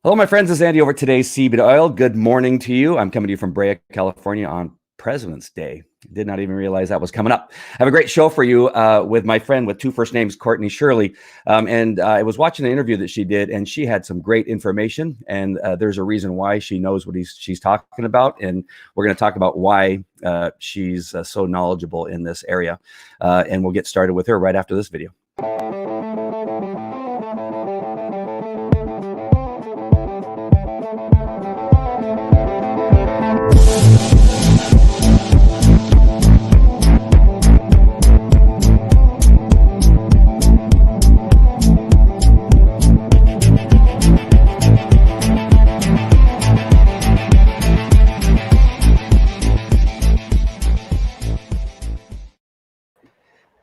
Hello, my friends. This is Andy over at today's Seabed Oil. Good morning to you. I'm coming to you from Brea, California on President's Day. Did not even realize that was coming up. I have a great show for you with my friend with two first names, Courtney Shirley. And I was watching an interview that she did, and she had some great information. And there's a reason why she knows what she's talking about. And we're going to talk about why she's so knowledgeable in this area. And we'll get started with her right after this video.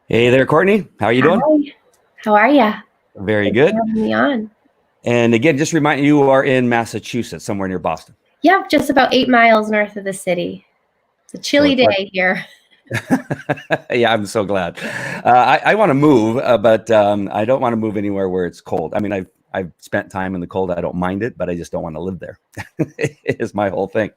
Hey there, Courtney. How are you doing? Hi. How are you? Very good. Thanks for having me on. And again, just remind you are in Massachusetts, somewhere near Boston. Yep, just about 8 miles north of the city. It's a chilly day here. Yeah, I'm so glad. I want to move, but I don't want to move anywhere where it's cold. I mean, I've spent time in the cold. I don't mind it, but I just don't want to live there. Is my whole thing.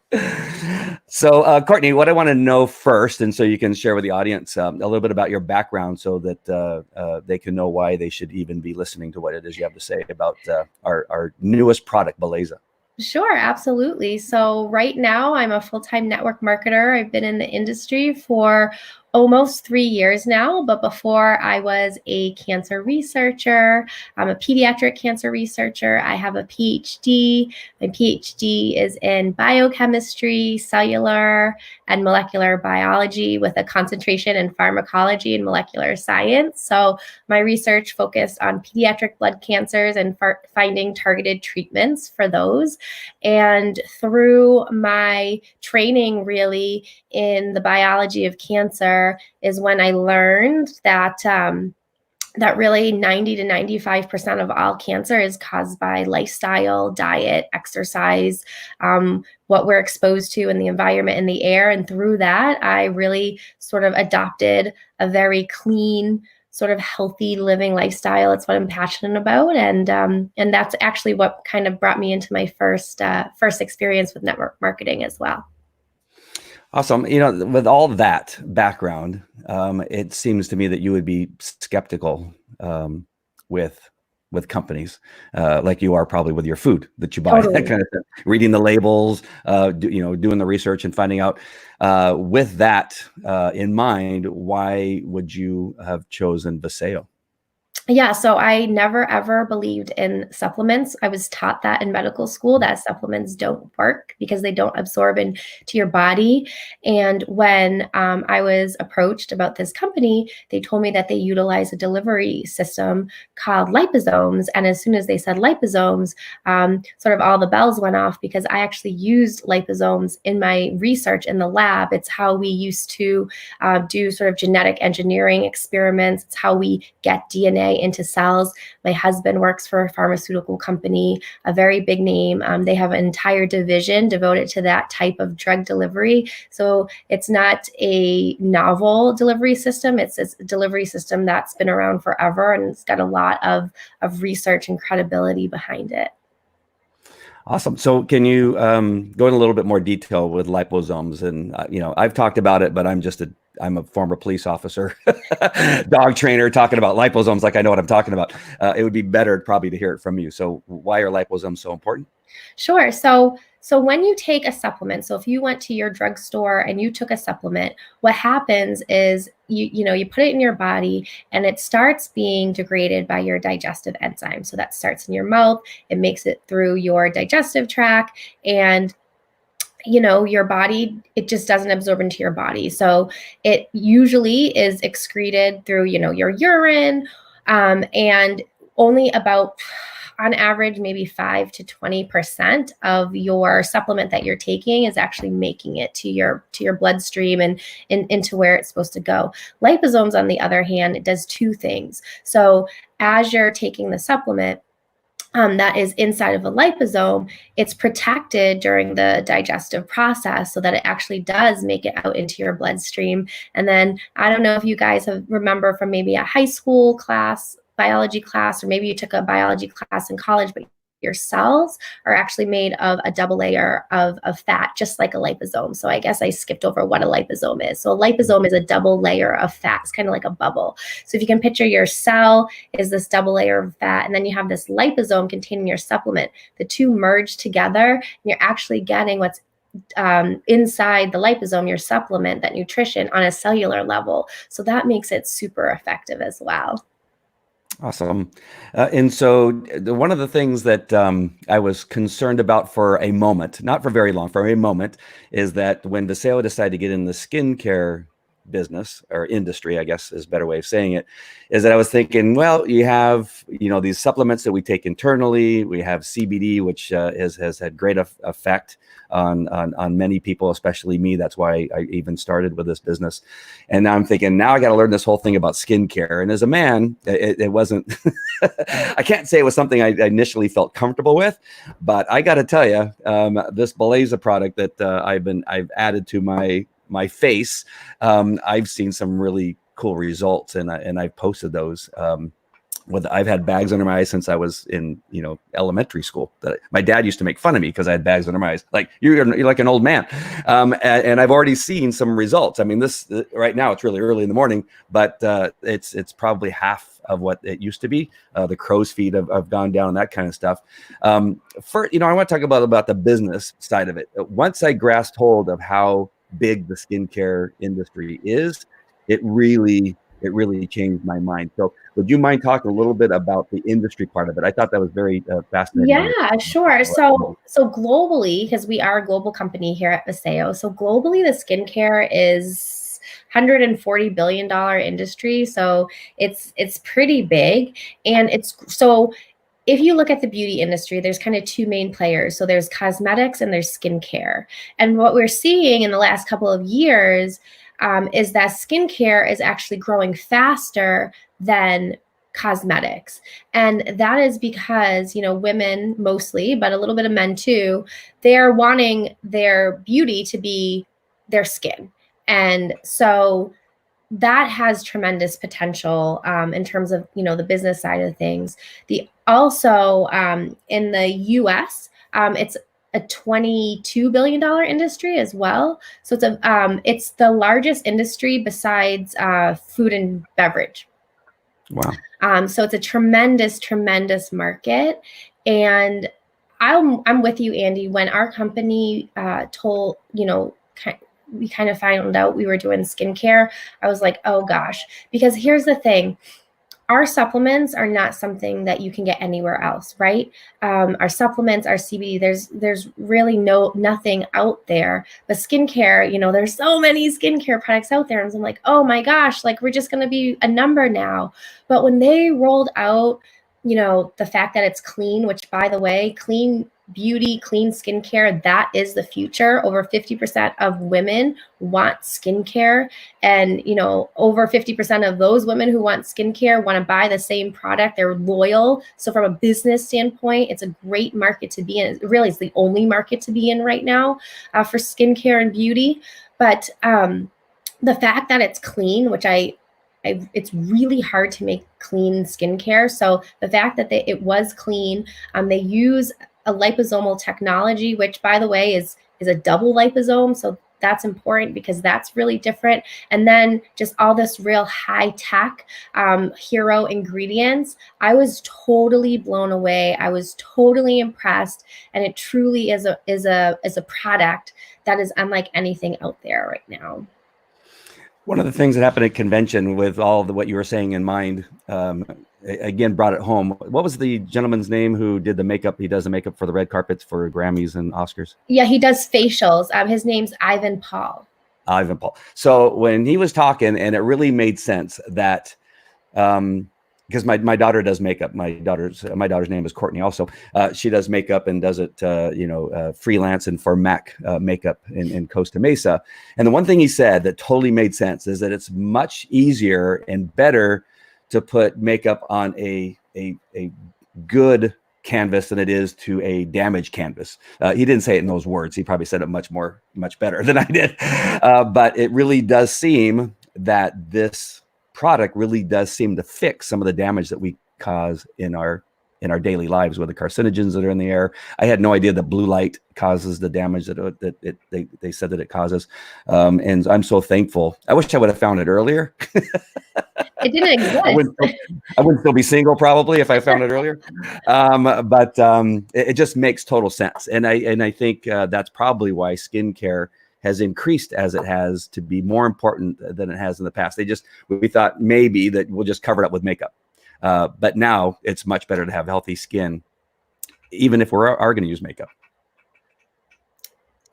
So, Courtney, what I want to know first, and so you can share with the audience a little bit about your background so that they can know why they should even be listening to what it is you have to say about our newest product, Beléza. Sure, absolutely. So right now I'm a full-time network marketer. I've been in the industry for almost 3 years now, but before I was a cancer researcher. I'm a pediatric cancer researcher. I have a PhD. My PhD is in biochemistry, cellular, and molecular biology with a concentration in pharmacology and molecular science. So my research focused on pediatric blood cancers and finding targeted treatments for those. And through my training really in the biology of cancer is when I learned that that really 90 to 95% of all cancer is caused by lifestyle, diet, exercise, what we're exposed to in the environment, in the air. And through that, I really sort of adopted a very clean, sort of healthy living lifestyle. It's what I'm passionate about. And that's actually what kind of brought me into my first experience with network marketing as well. Awesome. You know, with all that background, it seems to me that you would be skeptical with companies like you are probably with your food that you buy, Totally. that kind of thing. Reading the labels, doing the research and finding out. With that in mind, why would you have chosen Viseo? Yeah, so I never ever believed in supplements. I was taught that in medical school that supplements don't work because they don't absorb into your body. And when I was approached about this company, they told me that they utilize a delivery system called liposomes. And as soon as they said liposomes, sort of all the bells went off because I actually used liposomes in my research in the lab. It's how we used to do sort of genetic engineering experiments. It's how we get DNA into cells. My husband works for a pharmaceutical company, a very big name. They have an entire division devoted to that type of drug delivery. So it's not a novel delivery system. It's a delivery system that's been around forever, and it's got a lot of research and credibility behind it. Awesome. So can you go in a little bit more detail with liposomes? And, I've talked about it, but I'm a former police officer, dog trainer, talking about liposomes like I know what I'm talking about. It would be better probably to hear it from you. So why are liposomes so important? Sure. So when you take a supplement, so if you went to your drugstore and you took a supplement, what happens is you put it in your body and it starts being degraded by your digestive enzyme. So that starts in your mouth, it makes it through your digestive tract, and your body, it just doesn't absorb into your body. So it usually is excreted through, your urine, and only about, on average, maybe 5 to 20% of your supplement that you're taking is actually making it to your bloodstream and into where it's supposed to go. Liposomes, on the other hand, it does two things. So as you're taking the supplement, that is inside of a liposome, it's protected during the digestive process so that it actually does make it out into your bloodstream. And then I don't know if you guys remember from maybe a high school class, biology class, or maybe you took a biology class in college, but your cells are actually made of a double layer of fat, just like a liposome. So I guess I skipped over what a liposome is. So a liposome is a double layer of fat. It's kind of like a bubble. So if you can picture your cell is this double layer of fat, and then you have this liposome containing your supplement. The two merge together, and you're actually getting what's inside the liposome, your supplement, that nutrition on a cellular level. So that makes it super effective as well. Awesome. And so one of the things that I was concerned about for a moment, not for very long, for a moment, is that when Beléza decided to get in the skincare business or industry, I guess is a better way of saying it, is that I was thinking, well, you have, these supplements that we take internally. We have CBD, which has had great effect on many people, especially me. That's why I even started with this business. And now I'm thinking, now I got to learn this whole thing about skincare. And as a man, it wasn't, I can't say it was something I initially felt comfortable with, but I got to tell you, this Beléza product that I've added to my face, I've seen some really cool results, and I've posted those. I've had bags under my eyes since I was in elementary school. My dad used to make fun of me because I had bags under my eyes, like you're like an old man. And I've already seen some results. I mean, this right now it's really early in the morning, but it's probably half of what it used to be. The crow's feet have gone down and that kind of stuff. I want to talk about the business side of it. Once I grasped hold of how big the skincare industry is, it really changed my mind. So would you mind talking a little bit about the industry part of it? I thought that was very fascinating. Yeah, sure. So globally, because we are a global company here at Beléza, so globally the skincare is $140 billion industry. So it's pretty big. And if you look at the beauty industry, there's kind of two main players. So there's cosmetics and there's skincare. And what we're seeing in the last couple of years is that skincare is actually growing faster than cosmetics. And that is because, women mostly, but a little bit of men too, they're wanting their beauty to be their skin. And so that has tremendous potential in terms of, the business side of things. Also in the US, it's a $22 billion industry as well. So it's the largest industry besides food and beverage. Wow. So it's a tremendous market. And I'm with you, Andy. When our company we kind of found out we were doing skincare, I was like, oh gosh, because here's the thing. Our supplements are not something that you can get anywhere else, right? Our supplements, our CBD, there's really nothing out there. But skincare, there's so many skincare products out there. And so I'm like, oh my gosh, like we're just going to be a number now. But when they rolled out, the fact that it's clean, which by the way, clean beauty, clean skincare, that is the future. Over 50% of women want skincare. And, over 50% of those women who want skincare want to buy the same product. They're loyal. So from a business standpoint, it's a great market to be in. Really, it's the only market to be in right now for skincare and beauty. But the fact that it's clean, which it's really hard to make clean skincare. So the fact that it was clean, they use a liposomal technology, which by the way is a double liposome. So that's important because that's really different. And then just all this real high tech hero ingredients. I was totally blown away. I was totally impressed. And it truly is a product that is unlike anything out there right now. One of the things that happened at convention with all what you were saying in mind, again, brought it home. What was the gentleman's name who did the makeup? He does the makeup for the red carpets for Grammys and Oscars. Yeah, he does facials. His name's Ivan Paul. Ivan Paul. So when he was talking, and it really made sense that, because my daughter does makeup. My daughter's name is Courtney. Also, she does makeup and does it, freelance and for Mac makeup in Costa Mesa. And the one thing he said that totally made sense is that it's much easier and better to put makeup on a good canvas than it is to a damaged canvas. He didn't say it in those words. He probably said it much better than I did. But it really does seem that this product really does seem to fix some of the damage that we cause in our in our daily lives with the carcinogens that are in the air. I had no idea that blue light causes the damage they said that it causes. And I'm so thankful. I wish I would have found it earlier. It didn't exist. I wouldn't still be single probably if I found it earlier. But it just makes total sense. And I think that's probably why skincare has increased as it has to be more important than it has in the past. We thought maybe that we'll just cover it up with makeup. But now it's much better to have healthy skin, even if we are going to use makeup.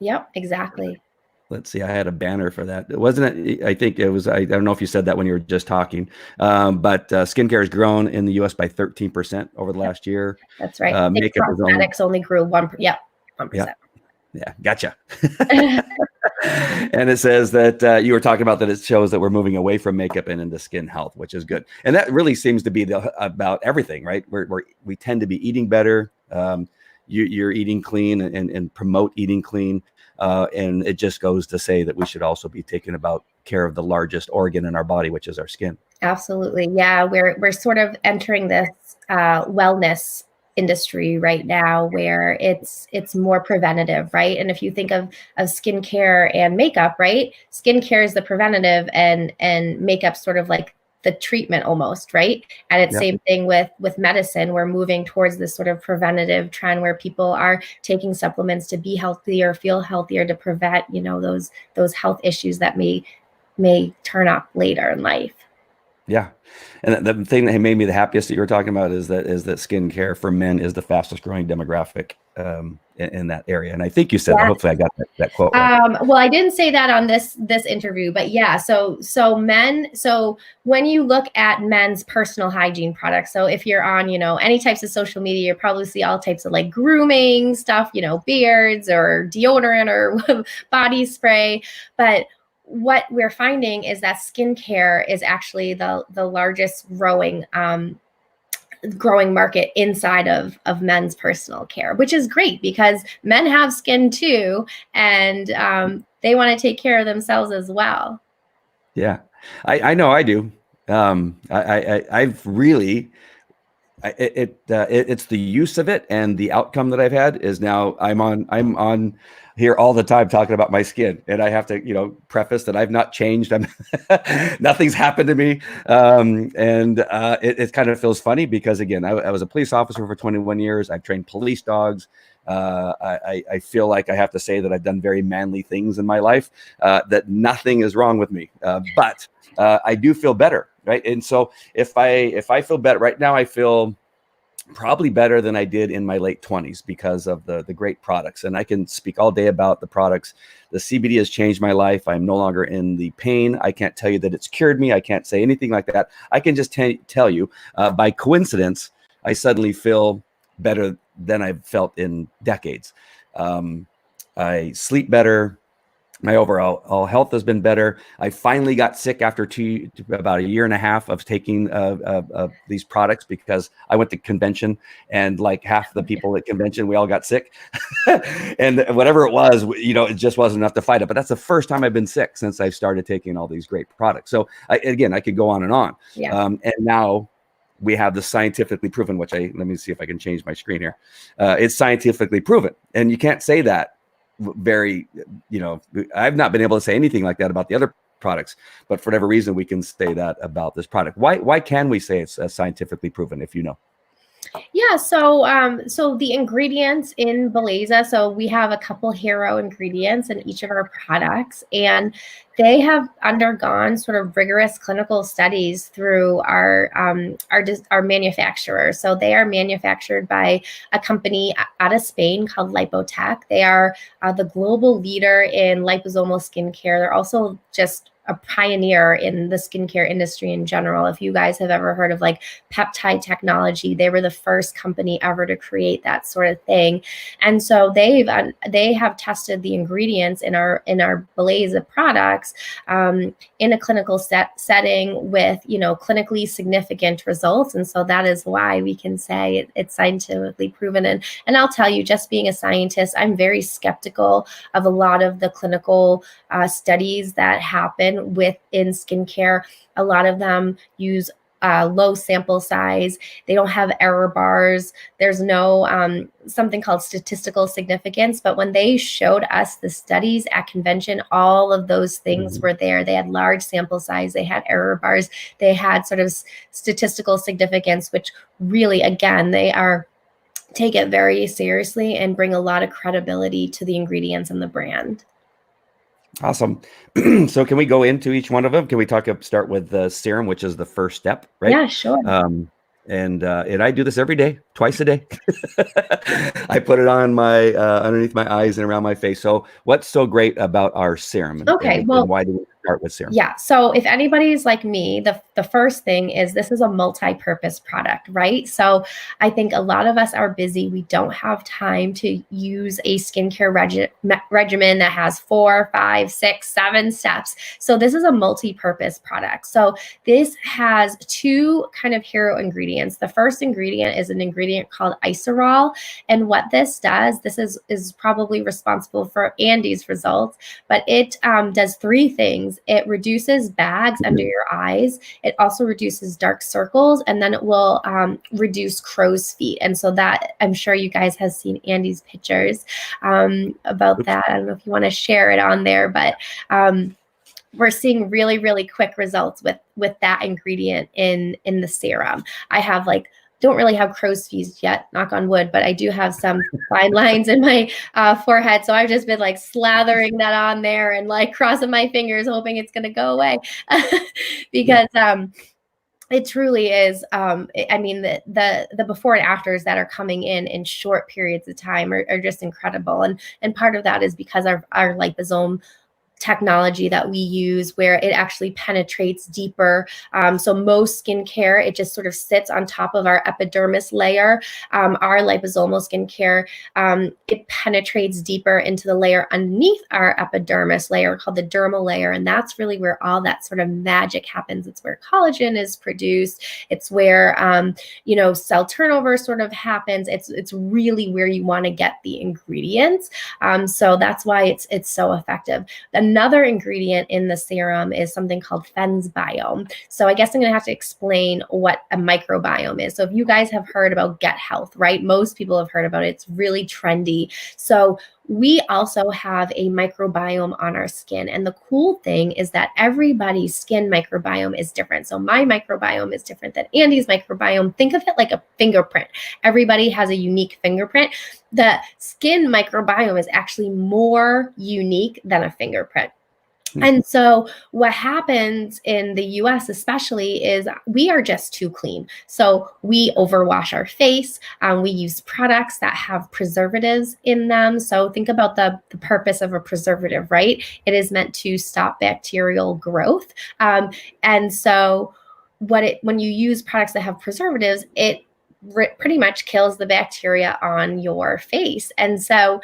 Yep, exactly. Let's see. I had a banner for that. Wasn't it? I think it was. I don't know if you said that when you were just talking, but skincare has grown in the U.S. by 13% over the last year. That's right. Makeup cosmetics only grew 1%. Yeah, 1%. Yeah, gotcha. And it says that you were talking about that it shows that we're moving away from makeup and into skin health, which is good. And that really seems to be about everything, right? We tend to be eating better. You're eating clean and promote eating clean. And it just goes to say that we should also be taking about care of the largest organ in our body, which is our skin. Absolutely. Yeah, we're sort of entering this wellness industry right now where it's more preventative, right? And if you think of skincare and makeup, right? Skincare is the preventative and makeup sort of like the treatment almost, right? And it's same thing with medicine. We're moving towards this sort of preventative trend where people are taking supplements to be healthier, feel healthier, to prevent, those health issues that may turn up later in life. Yeah. And the thing that made me the happiest that you were talking about is that skincare for men is the fastest growing demographic in that area. And I think you said that. Hopefully I got that quote right. Well, I didn't say that on this interview, but yeah. So when you look at men's personal hygiene products, so if you're on, any types of social media, you probably see all types of like grooming stuff, beards or deodorant or body spray. But what we're finding is that skincare is actually the largest growing market inside of men's personal care, which is great because men have skin too, and they want to take care of themselves as well. Yeah, I know I do. I've really. It's the use of it and the outcome that I've had is now I'm on here all the time talking about my skin, and I have to preface that I've not changed. Nothing's happened to me, and it kind of feels funny because again I was a police officer for 21 years. I've trained police dogs. I feel like I have to say that I've done very manly things in my life. That nothing is wrong with me, but I do feel better. Right. And so if I feel better right now, I feel probably better than I did in my late 20s because of the great products. And I can speak all day about the products. The CBD has changed my life. I'm no longer in the pain. I can't tell you that it's cured me. I can't say anything like that. I can just tell you by coincidence, I suddenly feel better than I've felt in decades. I sleep better. My overall health has been better. I finally got sick after about a year and a half of taking these products because I went to convention and like half the people at convention, we all got sick. And whatever it was, it just wasn't enough to fight it. But that's the first time I've been sick since I started taking all these great products. So I could go on and on. Yeah. And now we have the scientifically proven, let me see if I can change my screen here. It's scientifically proven. And you can't say that I've not been able to say anything like that about the other products, but for whatever reason, we can say that about this product. Why can we say it's scientifically proven, if you know? Yeah, so the ingredients in Beléza, so we have a couple hero ingredients in each of our products, and they have undergone sort of rigorous clinical studies through our manufacturer. So they are manufactured by a company out of Spain called Lipotech. They are the global leader in liposomal skincare. They're also just a pioneer in the skincare industry in general. If you guys have ever heard of like peptide technology, they were the first company ever to create that sort of thing. And so they have tested the ingredients in our Beléza products in a clinical setting with clinically significant results. And so that is why we can say it's scientifically proven. And I'll tell you, just being a scientist, I'm very skeptical of a lot of the clinical studies that happen within skincare. A lot of them use low sample size. They don't have error bars. There's no something called statistical significance. But when they showed us the studies at convention, all of those things were there. They had large sample size. They had error bars. They had sort of statistical significance, which really, again, take it very seriously and bring a lot of credibility to the ingredients and the brand. Awesome. So can we go into each one of them? Can we start with the serum, which is the first step, right? Yeah, sure. And I do this every day, twice a day. I put it on my underneath my eyes and around my face. So what's so great about our serum? Okay, and why do we start with serum? Yeah. So if anybody's like me, the first thing is this is a multi-purpose product, right? So I think a lot of us are busy. We don't have time to use a skincare regimen that has 4, 5, 6, 7 steps. So this is a multi-purpose product. So this has 2 kind of hero ingredients. The first ingredient is an ingredient called isorol. And what this does, this is probably responsible for Andy's results, but it does 3 things. It reduces bags under your eyes. It also reduces dark circles, and then it will reduce crow's feet. And so that, I'm sure you guys have seen Andy's pictures about that. I don't know if you want to share it on there, but we're seeing really, really quick results with that ingredient in the serum. I have don't really have crow's feet yet, knock on wood, but I do have some fine lines in my forehead. So I've just been slathering that on there and crossing my fingers, hoping it's going to go away because it truly is. I mean, the before and afters that are coming in short periods of time are just incredible. And part of that is because our liposome technology that we use, where it actually penetrates deeper. So most skincare, it just sort of sits on top of our epidermis layer. Our liposomal skincare, it penetrates deeper into the layer underneath our epidermis layer called the dermal layer. And that's really where all that sort of magic happens. It's where collagen is produced. It's where, cell turnover sort of happens. It's really where you want to get the ingredients. So that's why it's so effective. Another ingredient in the serum is something called Fensbiome. So I guess I'm going to have to explain what a microbiome is. So if you guys have heard about gut health, right? Most people have heard about it. It's really trendy. So we also have a microbiome on our skin. And the cool thing is that everybody's skin microbiome is different. So my microbiome is different than Andy's microbiome. Think of it like a fingerprint. Everybody has a unique fingerprint. The skin microbiome is actually more unique than a fingerprint. And so what happens in the US especially is we are just too clean. So we overwash our face. We use products that have preservatives in them. So think about the purpose of a preservative, right? It is meant to stop bacterial growth. And so when you use products that have preservatives, it pretty much kills the bacteria on your face. And so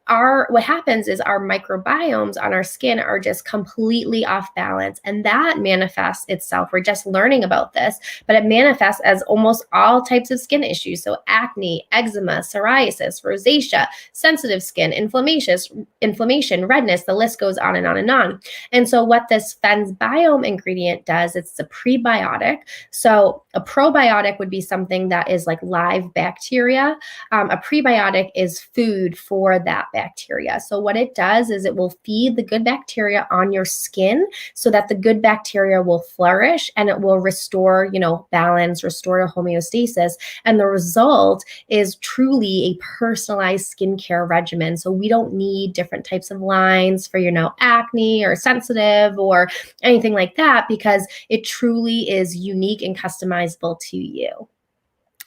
what happens is our microbiomes on our skin are just completely off balance, and that manifests itself. We're just learning about this, but it manifests as almost all types of skin issues. So acne, eczema, psoriasis, rosacea, sensitive skin, inflammation, redness, the list goes on and on and on. And so what this Fensbiome ingredient does, it's a prebiotic. So a probiotic would be something that is like live bacteria. A prebiotic is food for that bacteria. So what it does is it will feed the good bacteria on your skin so that the good bacteria will flourish and it will restore, balance, restore homeostasis. And the result is truly a personalized skincare regimen. So we don't need different types of lines for, acne or sensitive or anything like that, because it truly is unique and customizable to you.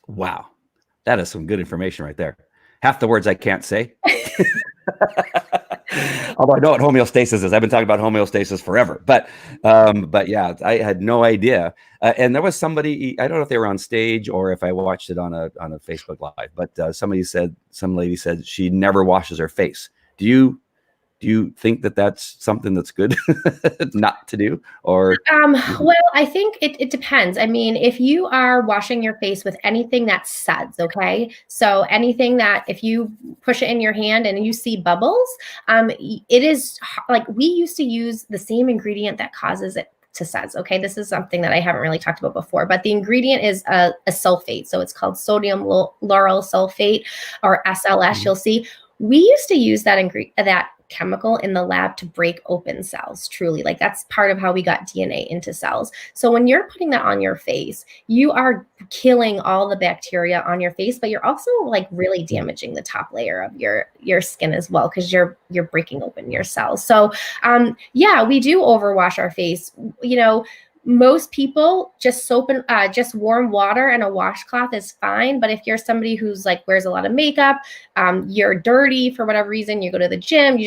Wow. That is some good information right there. Half the words I can't say. Although I know what homeostasis is. I've been talking about homeostasis forever. But yeah, I had no idea. And there was somebody, I don't know if they were on stage or if I watched it on a Facebook Live, but some lady said she never washes her face. Do you think that that's something that's good not to do? Or well, I think it depends. I mean, if you are washing your face with anything that suds, okay? So anything that if you push it in your hand and you see bubbles, it is like we used to use the same ingredient that causes it says. Okay, this is something that I haven't really talked about before, but the ingredient is a sulfate. So it's called sodium lauryl sulfate, or SLS. You'll see we used to use that chemical in the lab to break open cells. Truly, like that's part of how we got DNA into cells. So when you're putting that on your face, you are killing all the bacteria on your face, but you're also like really damaging the top layer of your skin as well, because you're breaking open your cells. So yeah, we do overwash our face. Most people just soap and just warm water and a washcloth is fine. But if you're somebody who's like wears a lot of makeup, you're dirty for whatever reason, you go to the gym,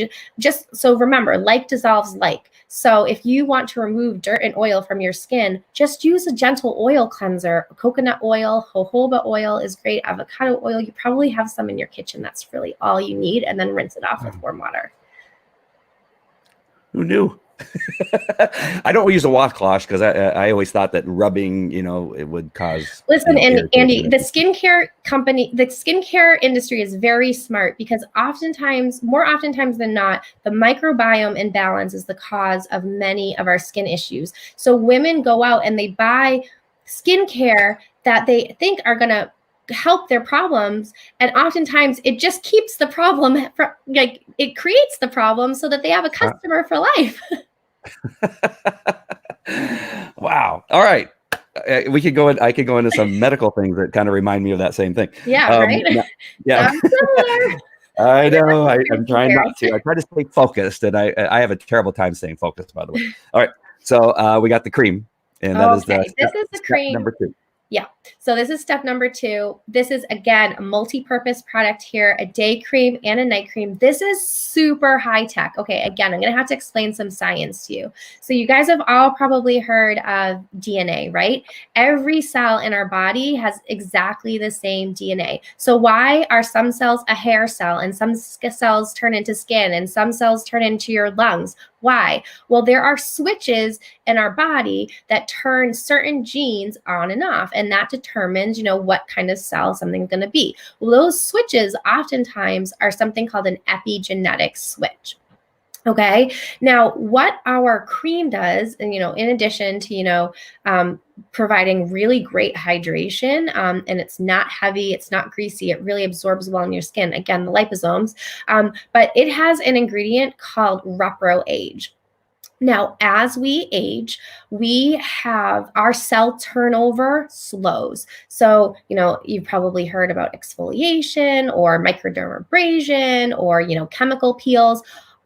so remember, like dissolves like. So if you want to remove dirt and oil from your skin, just use a gentle oil cleanser. Coconut oil, jojoba oil is great. Avocado oil, you probably have some in your kitchen. That's really all you need. And then rinse it off with warm water. Who knew? I don't use a washcloth because I always thought that rubbing, it would cause. Listen, Andy, the skincare industry is very smart, because more oftentimes than not, the microbiome imbalance is the cause of many of our skin issues. So women go out and they buy skincare that they think are going to help their problems, and oftentimes it just keeps the problem it creates the problem so that they have a customer for life. Wow. All right. I could go into some medical things that kind of remind me of that same thing. Yeah. Right. Yeah. I know. I'm trying not to. I try to stay focused, and I have a terrible time staying focused, by the way. All right. So we got the cream, and that is the cream number 2. Yeah. So this is step number 2. This is, again, a multi-purpose product here, a day cream and a night cream. This is super high tech. Okay. Again, I'm going to have to explain some science to you. So you guys have all probably heard of DNA, right? Every cell in our body has exactly the same DNA. So why are some cells a hair cell, and some cells turn into skin, and some cells turn into your lungs? Why? Well, there are switches in our body that turn certain genes on and off, and that determines, what kind of cell something's going to be. Well, those switches oftentimes are something called an epigenetic switch. Okay. Now, what our cream does, and in addition to providing really great hydration, and it's not heavy, it's not greasy, it really absorbs well in your skin. Again, the liposomes, but it has an ingredient called repro-age. Now, as we age, we have our cell turnover slows. So, you've probably heard about exfoliation or microdermabrasion or, chemical peels.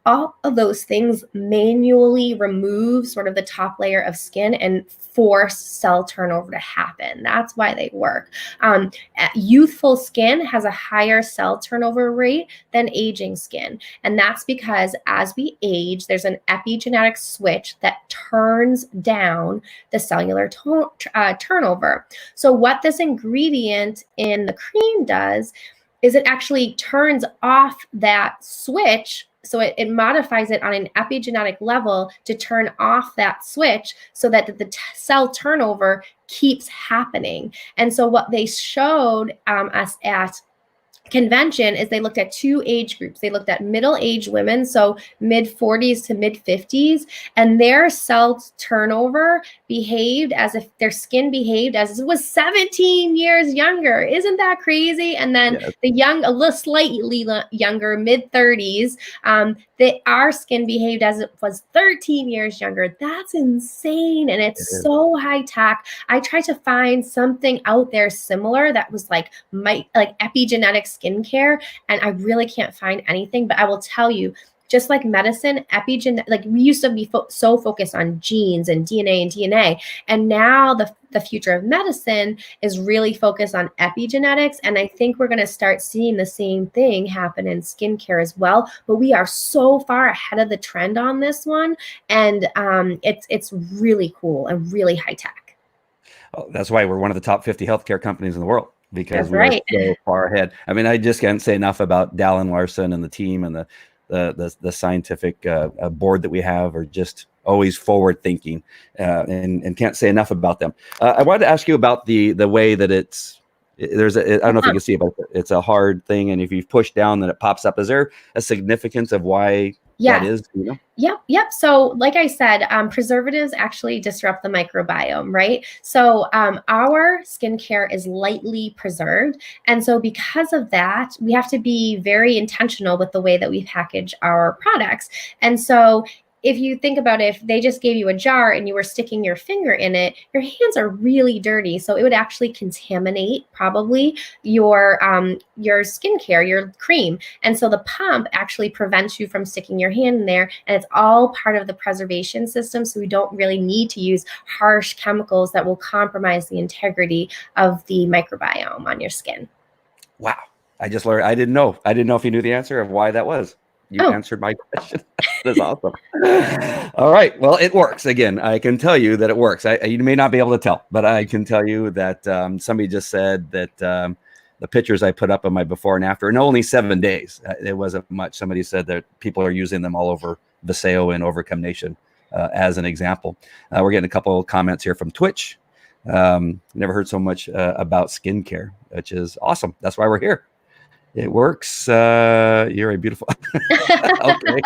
All of those things manually remove sort of the top layer of skin and force cell turnover to happen. That's why they work. Youthful skin has a higher cell turnover rate than aging skin. And that's because as we age, there's an epigenetic switch that turns down the cellular turnover. So what this ingredient in the cream does is it actually turns off that switch. So it modifies it on an epigenetic level to turn off that switch so that the cell turnover keeps happening. And so what they showed us at convention is they looked at 2 age groups. They looked at middle-aged women, so mid-40s to mid-50s, and their cell turnover behaved as if their skin behaved as if it was 17 years younger. Isn't that crazy? And then the young, a little slightly younger, mid-30s, our skin behaved as if it was 13 years younger. That's insane, and it's so high-tech. I tried to find something out there similar that was like epigenetic skincare, and I really can't find anything. But I will tell you, just like medicine, we used to be so focused on genes and DNA, and now the future of medicine is really focused on epigenetics. And I think we're going to start seeing the same thing happen in skincare as well. But we are so far ahead of the trend on this one, and it's really cool and really high tech. Well, that's why we're one of the top 50 healthcare companies in the world, because we're so far ahead. I mean, I just can't say enough about Dallin Larson and the team, and the scientific board that we have are just always forward thinking, and can't say enough about them. I wanted to ask you about the way that I don't know if you can see it, but it's a hard thing, and if you push down, then it pops up. Is there a significance of why Yeah. that is, you know? Yep. So, like I said, preservatives actually disrupt the microbiome, right? So, our skincare is lightly preserved. And so, because of that, we have to be very intentional with the way that we package our products. And so, if you think about it, if they just gave you a jar and you were sticking your finger in it, your hands are really dirty. So it would actually contaminate probably your skincare, your cream. And so the pump actually prevents you from sticking your hand in there. And it's all part of the preservation system. So we don't really need to use harsh chemicals that will compromise the integrity of the microbiome on your skin. Wow. I just learned. I didn't know. I didn't know if you knew the answer of why that was. You answered my question. That's awesome. All right. Well, it works. Again, I can tell you that it works. You may not be able to tell, but I can tell you that somebody just said that the pictures I put up of my before and after, and only 7 days, it wasn't much. Somebody said that people are using them all over Viseo and Overcome Nation as an example. We're getting a couple of comments here from Twitch. Never heard so much about skincare, which is awesome. That's why we're here. It works. You're a beautiful. Okay.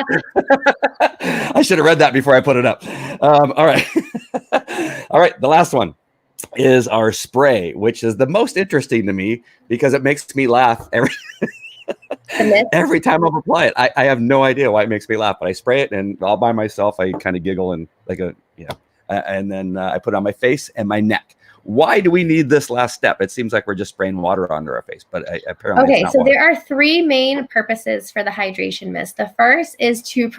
I should have read that before I put it up. All right. All right. The last one is our spray, which is the most interesting to me because it makes me laugh every time I apply it. I have no idea why it makes me laugh, but I spray it and all by myself. I kind of giggle and and then I put it on my face and my neck. Why do we need this last step? It seems like we're just spraying water onto our face, but apparently okay, it's not so water. there are 3 main purposes for the hydration mist. The first is to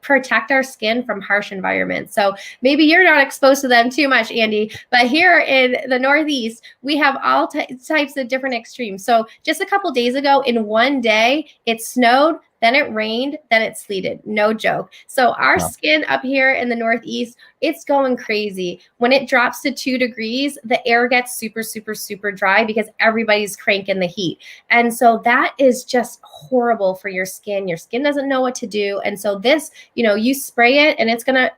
protect our skin from harsh environments. So maybe you're not exposed to them too much, Andy, but here in the Northeast, we have all types of different extremes. So just a couple days ago, in one day, it snowed, then it rained, then it sleeted. No joke. So our skin up here in the Northeast, it's going crazy. When it drops to 2 degrees, the air gets super, super, super dry because everybody's cranking the heat. And so that is just horrible for your skin. Your skin doesn't know what to do. And so this, you spray it and it's going to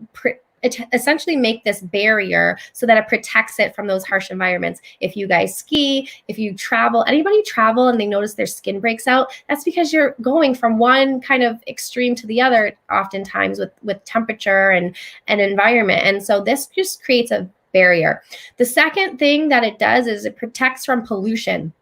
essentially make this barrier so that it protects it from those harsh environments. If you guys ski, if you travel, anybody travel and they notice their skin breaks out, that's because you're going from one kind of extreme to the other, oftentimes with temperature and environment. And so this just creates a barrier. The second thing that it does is it protects from pollution.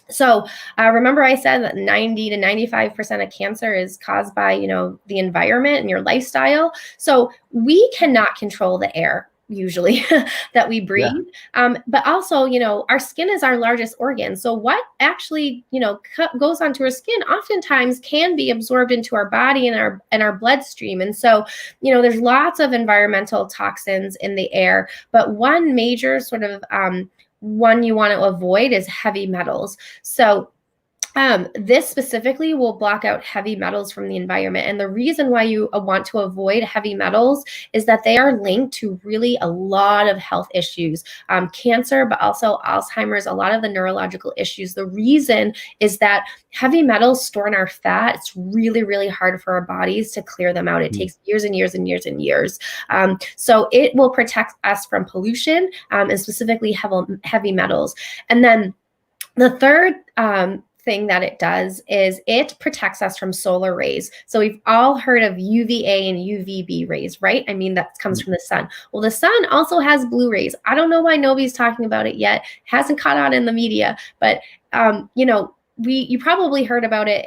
So remember I said that 90 to 95% of cancer is caused by, the environment and your lifestyle. So we cannot control the air usually that we breathe. But also, our skin is our largest organ. So what actually, goes onto our skin oftentimes can be absorbed into our body and our bloodstream. And so, there's lots of environmental toxins in the air, but one major sort of one you want to avoid is heavy metals. So this specifically will block out heavy metals from the environment. And the reason why you want to avoid heavy metals is that they are linked to really a lot of health issues, cancer, but also Alzheimer's, a lot of the neurological issues. The reason is that heavy metals store in our fat. It's really, really hard for our bodies to clear them out. It takes years and years and years and years. So it will protect us from pollution and specifically heavy metals. And then the third thing that it does is it protects us from solar rays. So we've all heard of UVA and UVB rays, right? I mean, that comes from the sun. Well, the sun also has blue rays. I don't know why nobody's talking about it yet. It hasn't caught on in the media, but you probably heard about it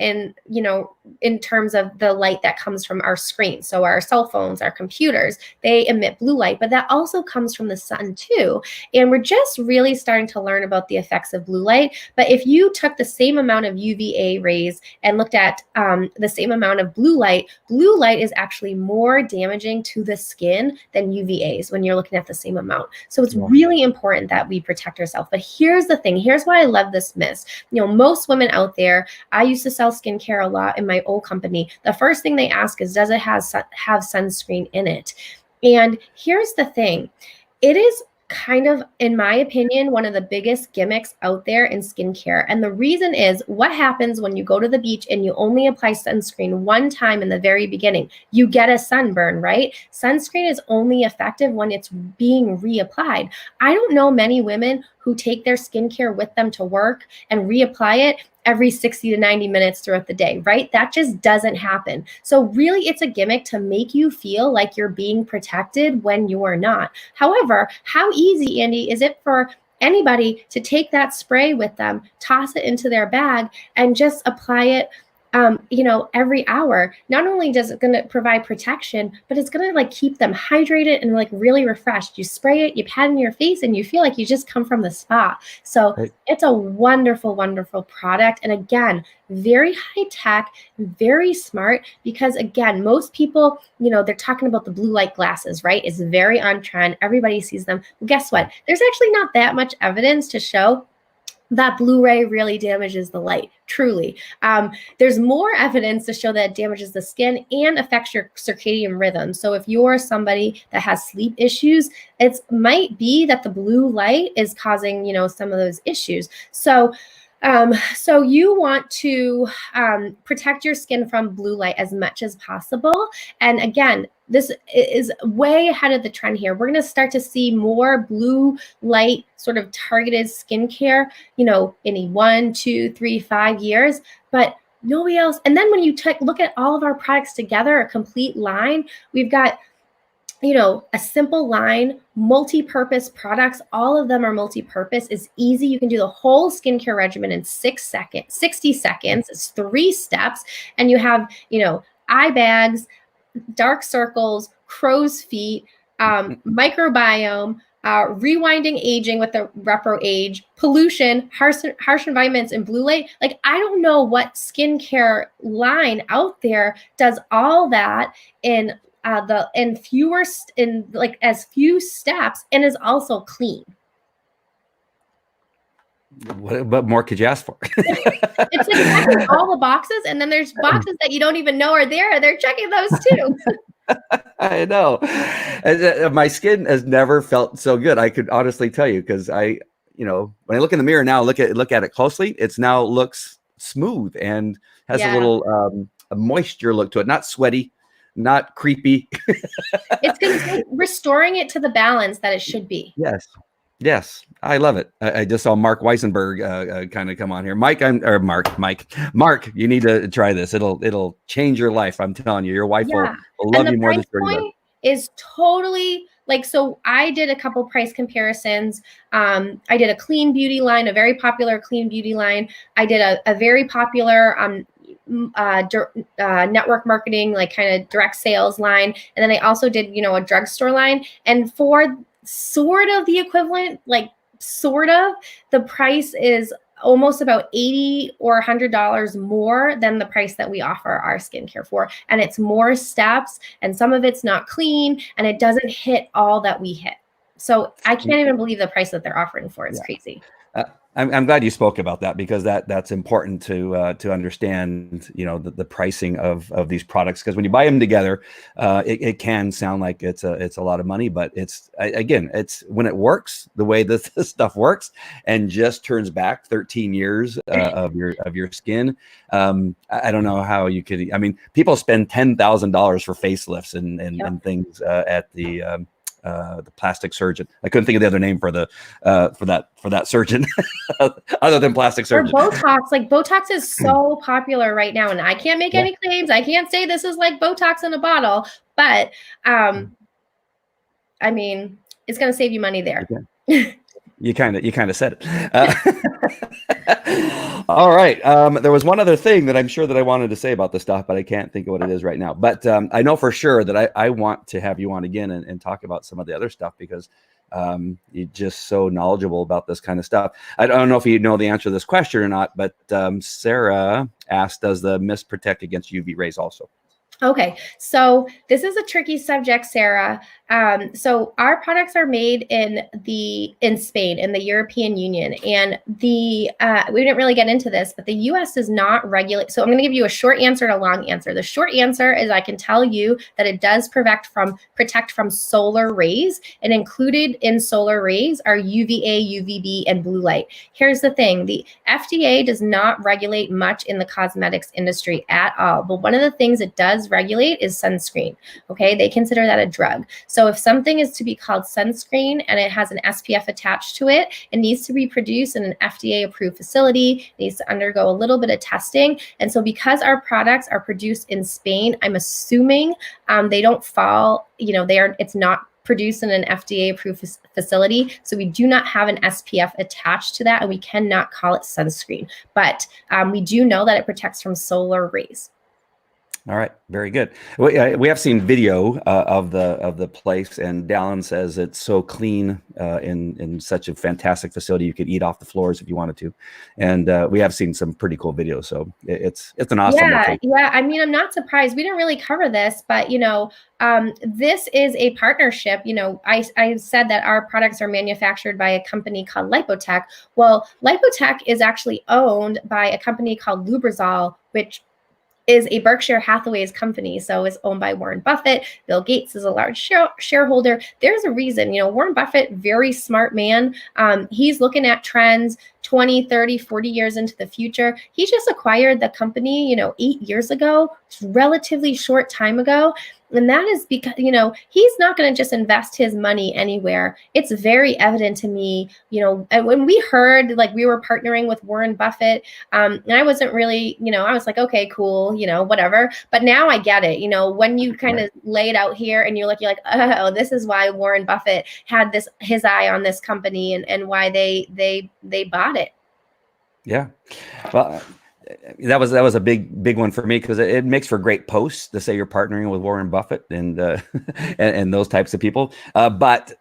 in terms of the light that comes from our screen. So our cell phones, our computers, they emit blue light, but that also comes from the sun too. And we're just really starting to learn about the effects of blue light. But if you took the same amount of UVA rays and looked at the same amount of blue light is actually more damaging to the skin than UVAs when you're looking at the same amount. So it's really important that we protect ourselves. But here's the thing. Here's why I love this mist. Most women out there, I used to sell skincare a lot in my old company. The first thing they ask is, does it have sunscreen in it? And here's the thing. It is kind of, in my opinion, one of the biggest gimmicks out there in skincare. And the reason is, what happens when you go to the beach and you only apply sunscreen one time in the very beginning? You get a sunburn, right? Sunscreen is only effective when it's being reapplied. I don't know many women who take their skincare with them to work and reapply it every 60 to 90 minutes throughout the day, right? That just doesn't happen. So really, it's a gimmick to make you feel like you're being protected when you're not. However, how easy, Andy, is it for anybody to take that spray with them, toss it into their bag, and just apply it every hour? Not only does it going to provide protection, but it's going to like keep them hydrated and like really refreshed. You spray it, you pat it in your face, and you feel like you just come from the spa. So it's a wonderful, wonderful product. And again, very high tech, very smart, because again, most people, they're talking about the blue light glasses, right? It's very on trend. Everybody sees them. Well, guess what? There's actually not that much evidence to show that Blu-ray really damages the light, truly. There's more evidence to show that it damages the skin and affects your circadian rhythm. So if you're somebody that has sleep issues, it might be that the blue light is causing, some of those issues. So you want to protect your skin from blue light as much as possible. And again, this is way ahead of the trend here. We're going to start to see more blue light sort of targeted skincare, in a 1, 2, 3, 5 years, but nobody else. And then when you look at all of our products together, a complete line, we've got a simple line, multi-purpose products. All of them are multi-purpose. It's easy. You can do the whole skincare regimen in 60 seconds. It's 3 steps. And you have, eye bags, dark circles, crow's feet, microbiome, rewinding aging with the repro age, pollution, harsh environments, and blue light. Like, I don't know what skincare line out there does all that in as few steps and is also clean. What more could you ask for? It's like checking all the boxes, and then there's boxes that you don't even know are there. They're checking those too. I know. My skin has never felt so good. I could honestly tell you, because when I look in the mirror now, look at it closely, it's now looks smooth and has a little a moisture look to it, not sweaty, not creepy. It's going to take restoring it to the balance that it should be. Yes, I love it. I just saw Mark Weisenberg kind of come on here. Mark, you need to try this. It'll change your life. I'm telling you, your wife will love you more than you're going to. Is totally so I did a couple price comparisons. I did a clean beauty line, a very popular clean beauty line. I did a very popular network marketing, like kind of direct sales line. And then I also did, a drugstore line. And for sort of the equivalent, the price is almost about $80 or $100 more than the price that we offer our skincare for. And it's more steps, and some of it's not clean, and it doesn't hit all that we hit. So I can't even believe the price that they're offering for it. It's crazy. I'm glad you spoke about that, because that's important to understand, the pricing of these products, because when you buy them together, it can sound like it's a lot of money, but it's when it works the way this stuff works and just turns back 13 years of your skin. I don't know how you could. I mean, people spend $10,000 for facelifts and things at the plastic surgeon. I couldn't think of the other name for that surgeon other than plastic surgeon. Or Botox. Like, Botox is so popular right now, and I can't make any claims. I can't say this is like Botox in a bottle, but I mean, it's going to save you money there. You kind of said it. All right. There was one other thing that I'm sure that I wanted to say about this stuff, but I can't think of what it is right now. But I know for sure that I want to have you on again and talk about some of the other stuff, because you're just so knowledgeable about this kind of stuff. I don't know if you know the answer to this question or not, but Sarah asked, does the mist protect against UV rays also? Okay, so this is a tricky subject, Sarah. So our products are made in Spain, in the European Union, and we didn't really get into this, but the U.S. does not regulate. So I'm going to give you a short answer and a long answer. The short answer is I can tell you that it does protect from solar rays, and included in solar rays are UVA, UVB, and blue light. Here's the thing: the FDA does not regulate much in the cosmetics industry at all, but one of the things it does brands regulate is sunscreen. Okay, they consider that a drug. So if something is to be called sunscreen and it has an SPF attached to it, it needs to be produced in an FDA approved facility. It needs to undergo a little bit of testing. And so because our products are produced in Spain, I'm assuming they don't fall, it's not produced in an FDA approved facility. So we do not have an SPF attached to that, and we cannot call it sunscreen. But we do know that it protects from solar rays. All right, very good. We have seen video of the place, and Dallin says it's so clean in such a fantastic facility. You could eat off the floors if you wanted to, and we have seen some pretty cool videos. So it's an awesome location. Yeah. I mean, I'm not surprised. We didn't really cover this, but this is a partnership. I said that our products are manufactured by a company called Lipotech. Well, Lipotech is actually owned by a company called Lubrizol, which is a Berkshire Hathaway's company. So it's owned by Warren Buffett. Bill Gates is a large shareholder. There's a reason, Warren Buffett, very smart man. He's looking at trends 20, 30, 40 years into the future. He just acquired the company, 8 years ago, relatively short time ago. And that is because, he's not going to just invest his money anywhere. It's very evident to me, and when we heard like we were partnering with Warren Buffett, and I wasn't really, I was like, okay, cool, whatever. But now I get it, when you kind of lay it out here and you're like, oh, this is why Warren Buffett had his eye on this company and why they bought it. Yeah. Well, that was a big one for me because it makes for great posts to say you're partnering with Warren Buffett and and those types of people. But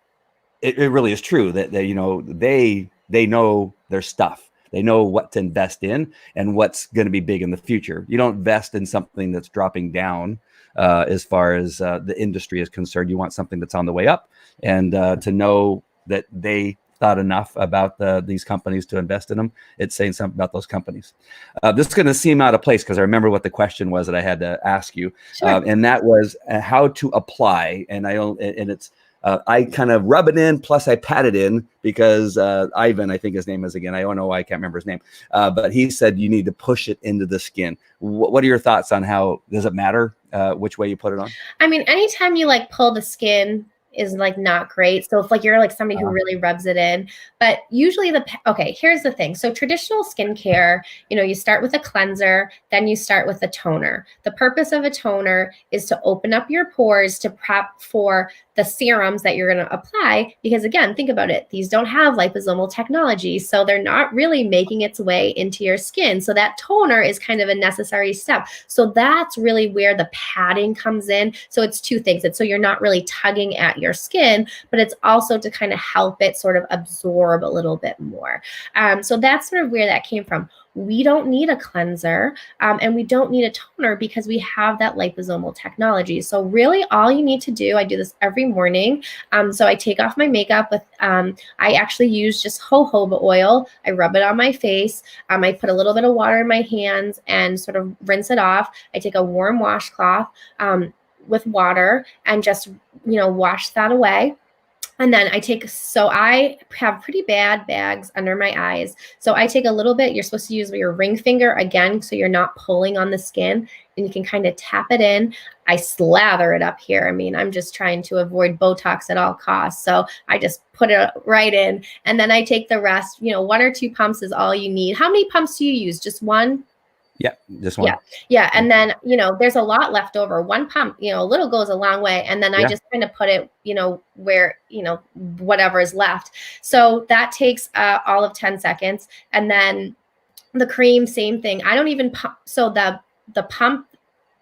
it really is true that they know their stuff. They know what to invest in and what's going to be big in the future. You don't invest in something that's dropping down as far as the industry is concerned. You want something that's on the way up, and to know that they thought enough about these companies to invest in them. It's saying something about those companies. This is going to seem out of place because I remember what the question was that I had to ask you, Sure. and that was how to apply. And it's I kind of rub it in, plus I pat it in because Ivan, I think his name is again. I don't know why I can't remember his name, but he said you need to push it into the skin. What are your thoughts on how does it matter which way you put it on? I mean, anytime you pull the skin is not great. So if you're somebody who really rubs it in, but usually here's the thing. So traditional skincare, you start with a cleanser, then you start with a toner. The purpose of a toner is to open up your pores to prep for the serums that you're going to apply. Because again, think about it. These don't have liposomal technology. So they're not really making its way into your skin. So that toner is kind of a necessary step. So that's really where the padding comes in. So it's two things. It's so you're not really tugging at your skin, but it's also to kind of help it sort of absorb a little bit more. So that's sort of where that came from. We don't need a cleanser and we don't need a toner because we have that liposomal technology. So really all you need to do, I do this every morning. So I take off my makeup with, I actually use just jojoba oil. I rub it on my face. I put a little bit of water in my hands and sort of rinse it off. I take a warm washcloth with water and just, wash that away. And then I have pretty bad bags under my eyes. So I take a little bit, you're supposed to use your ring finger again, so you're not pulling on the skin, and you can kind of tap it in. I slather it up here. I mean, I'm just trying to avoid Botox at all costs. So I just put it right in, and then I take the rest, 1 or 2 pumps is all you need. How many pumps do you use? Just one? Yeah, just one. Yeah. And then, there's a lot left over. One pump, a little goes a long way. And then I just kind of put it, where, whatever is left. So that takes all of 10 seconds. And then the cream, same thing. I don't even pump. So the pump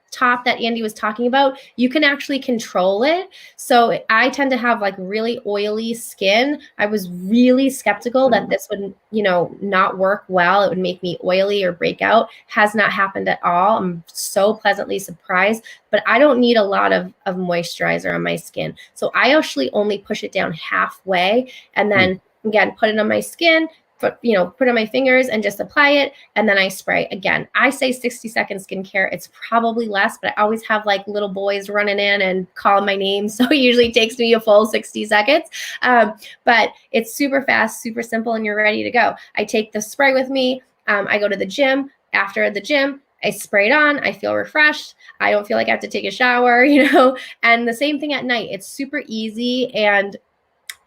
top that Andy was talking about, you can actually control it. So I tend to have really oily skin. I was really skeptical that this would, not work well. It would make me oily or break out. Has not happened at all. I'm so pleasantly surprised, but I don't need a lot of moisturizer on my skin. So I actually only push it down halfway and then again, put it on my skin, put on my fingers and just apply it. And then I spray again. I say 60-second skincare. It's probably less, but I always have little boys running in and calling my name. So it usually takes me a full 60 seconds. But it's super fast, super simple, and you're ready to go. I take the spray with me. I go to the gym. After the gym, I spray it on, I feel refreshed. I don't feel like I have to take a shower, and the same thing at night. It's super easy. And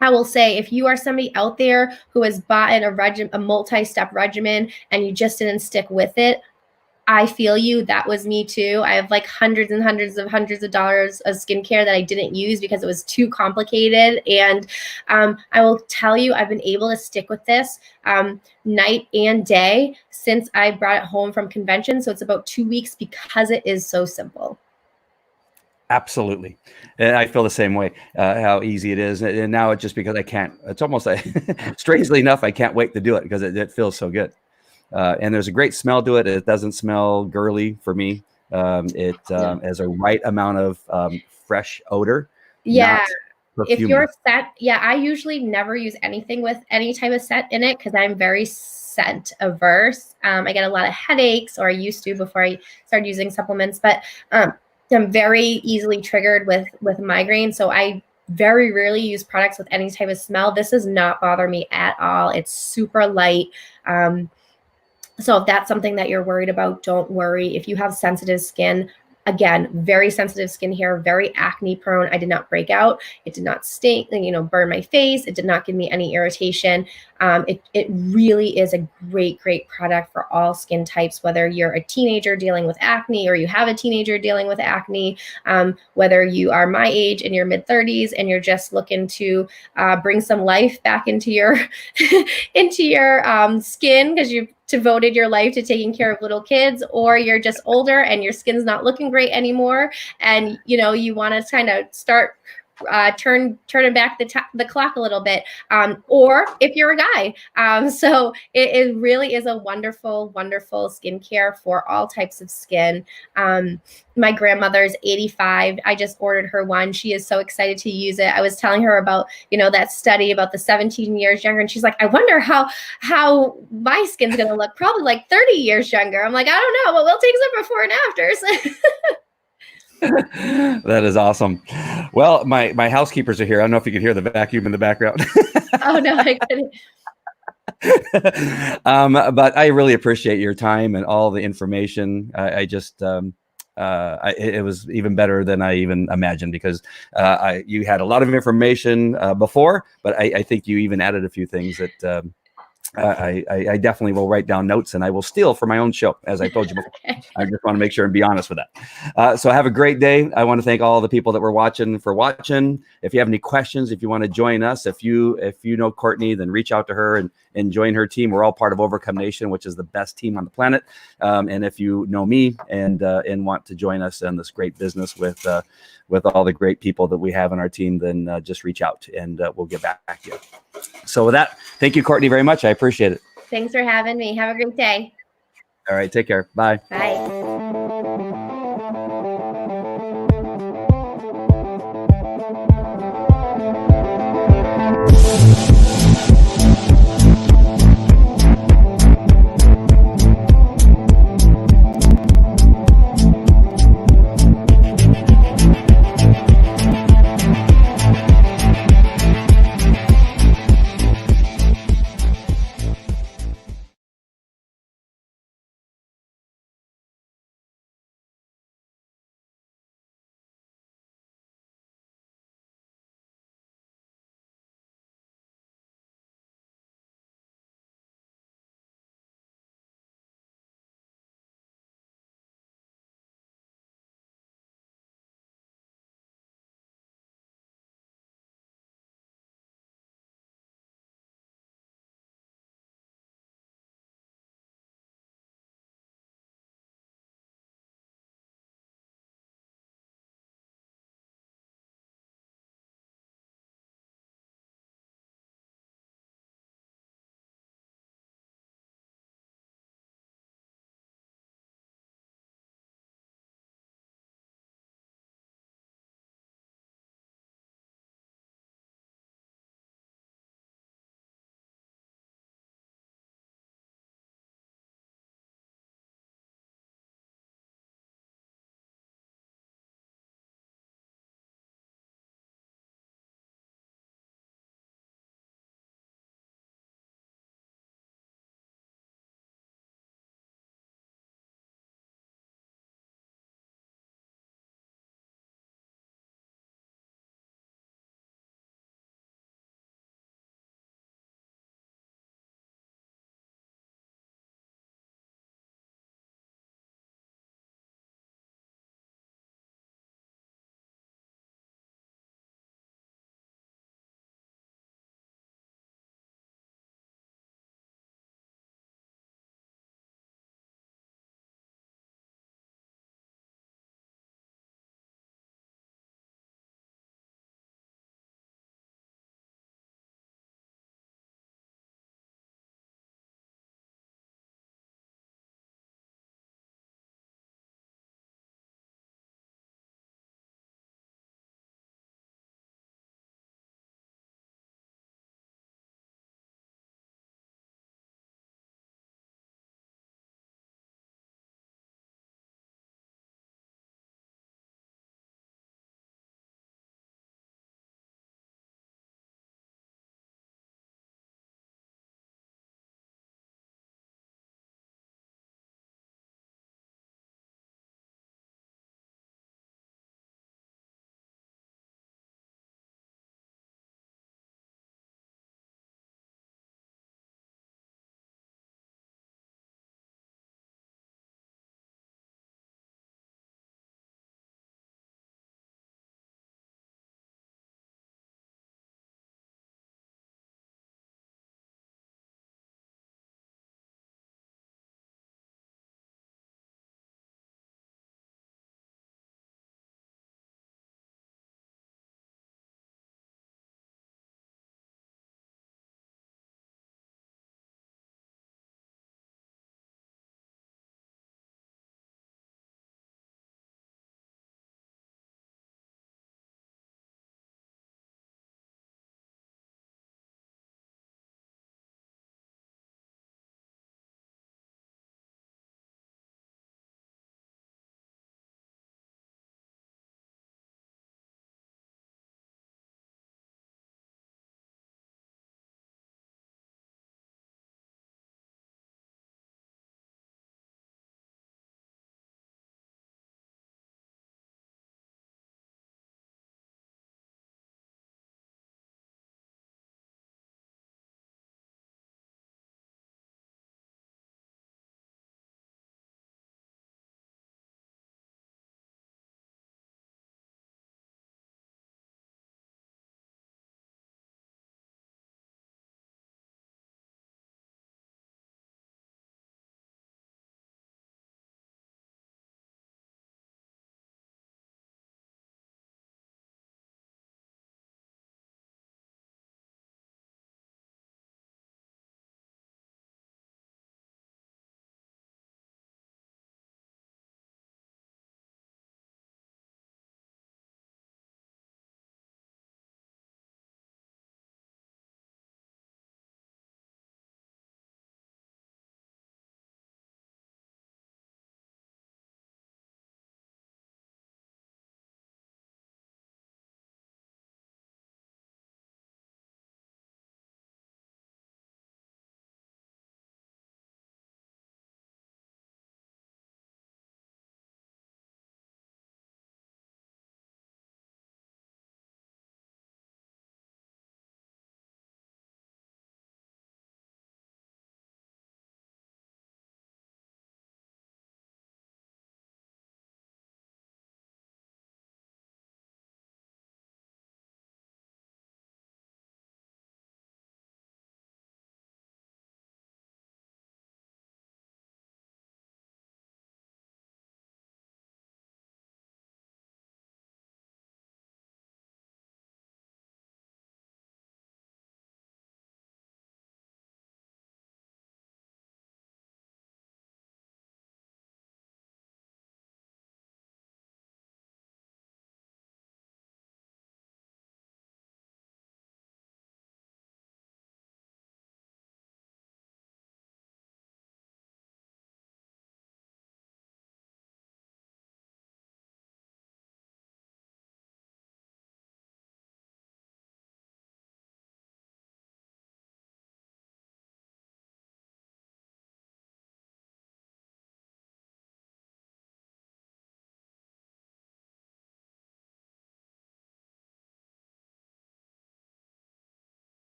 I will say, if you are somebody out there who has bought a multi-step regimen and you just didn't stick with it, I feel you. That was me too. I have like hundreds and hundreds of dollars of skincare that I didn't use because it was too complicated. And I will tell you, I've been able to stick with this night and day since I brought it home from convention. So it's about 2 weeks because it is so simple. Absolutely. And I feel the same way, how easy it is. And now it's just because I can't, it's almost like, strangely enough, I can't wait to do it because it feels so good. And there's a great smell to it. It doesn't smell girly for me. It has a right amount of fresh odor. Yeah. If perfumey. you're set, I usually never use anything with any type of scent in it because I'm very scent averse. I get a lot of headaches, or I used to before I started using supplements, but I'm very easily triggered with migraine. So I very rarely use products with any type of smell. This does not bother me at all. It's super light. So if that's something that you're worried about, don't worry. If you have sensitive skin, again, very sensitive skin here, very acne prone. I did not break out. It did not stink, burn my face. It did not give me any irritation. It really is a great product for all skin types, whether you're a teenager dealing with acne or you have a teenager dealing with acne, whether you are my age in your mid-30s and you're just looking to bring some life back into your skin because you've devoted your life to taking care of little kids, or you're just older and your skin's not looking great anymore, and you want to kind of start turning back the clock a little bit, or if you're a guy. So it really is a wonderful skincare for all types of skin. My grandmother's 85. I just ordered her one. She is so excited to use it. I was telling her about, that study about the 17 years younger. And she's like, I wonder how my skin's going to look, probably like 30 years younger. I'm like, I don't know, but we'll take some before and afters. That is awesome. Well, my housekeepers are here. I don't know if you can hear the vacuum in the background. Oh, no, I couldn't. But I really appreciate your time and all the information. I just, it was even better than I even imagined, because you had a lot of information before, but I think you even added a few things that I definitely will write down notes, and I will steal for my own show, as I told you before. Okay. I just want to make sure and be honest with that. So have a great day. I want to thank all the people that were watching for watching. If you have any questions, if you want to join us, if you know Courtney, then reach out to her and join her team. We're all part of Overcome Nation, which is the best team on the planet. And if you know me and want to join us in this great business with all the great people that we have on our team, then just reach out and we'll get back to you. So with that, thank you, Courtney, very much. I appreciate it. Thanks for having me. Have a great day. All right. Take care. Bye. Bye.